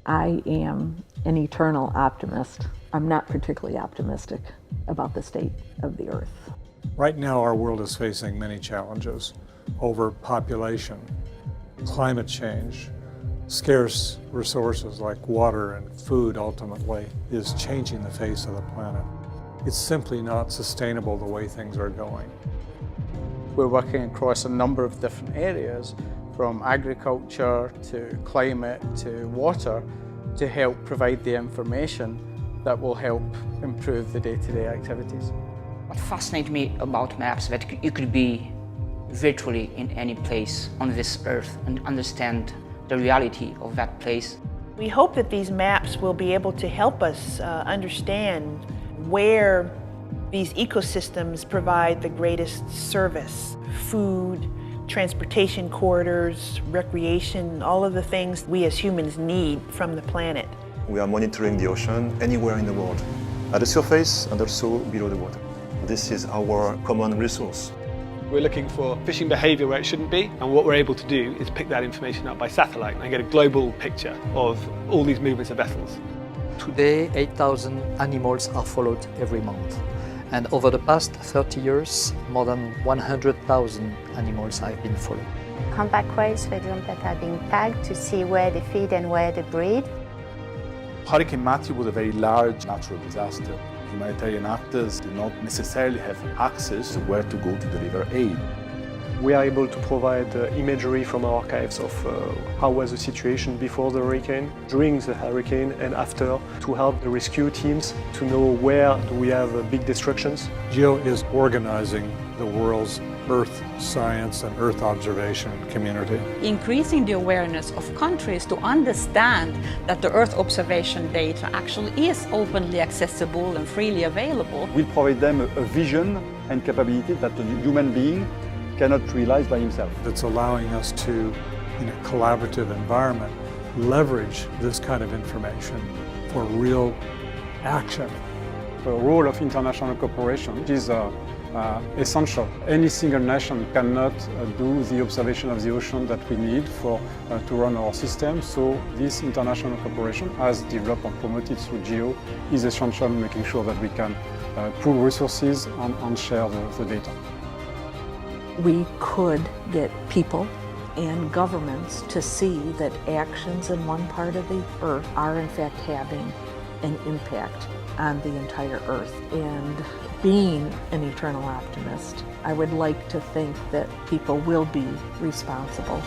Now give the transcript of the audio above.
I am an eternal optimist. I'm not particularly optimistic about the state of the Earth. Right now, our world is facing many challenges: overpopulation, climate change, scarce resources like water and food ultimately is changing the face of the planet. It's simply not sustainable the way things are going. We're working across a number of different areas, from agriculture to climate to water, to help provide the information that will help improve the day-to-day activities. What fascinates me about maps is that you could be virtually in any place on this earth and understand the reality of that place. We hope that these maps will be able to help us understand where these ecosystems provide the greatest service: food, transportation corridors, recreation, all of the things we as humans need from the planet. We are monitoring the ocean anywhere in the world, at the surface and also below the water. This is our common resource. We're looking for fishing behaviour where it shouldn't be, and what we're able to do is pick that information up by satellite and get a global picture of all these movements of vessels. Today, 8,000 animals are followed every month. And over the past 30 years, more than 100,000 animals have been followed. Humpback whales, for example, that are being tagged to see where they feed and where they breed. Hurricane Matthew was a very large natural disaster. Humanitarian actors do not necessarily have access to where to go to deliver aid. We are able to provide imagery from our archives of how was the situation before the hurricane, during the hurricane and after, to help the rescue teams to know where do we have big destructions. GEO is organizing the world's Earth science and Earth observation community. Increasing the awareness of countries to understand that the Earth observation data actually is openly accessible and freely available. We provide them a vision and capability that a human being cannot realize by himself. It's allowing us to, in a collaborative environment, leverage this kind of information for real action. The role of international cooperation is essential. Any single nation cannot do the observation of the ocean that we need to run our system, so this international cooperation, as developed and promoted through GEO, is essential in making sure that we can pool resources and share the data. We could get people and governments to see that actions in one part of the Earth are in fact having an impact on the entire Earth. And being an eternal optimist, I would like to think that people will be responsible.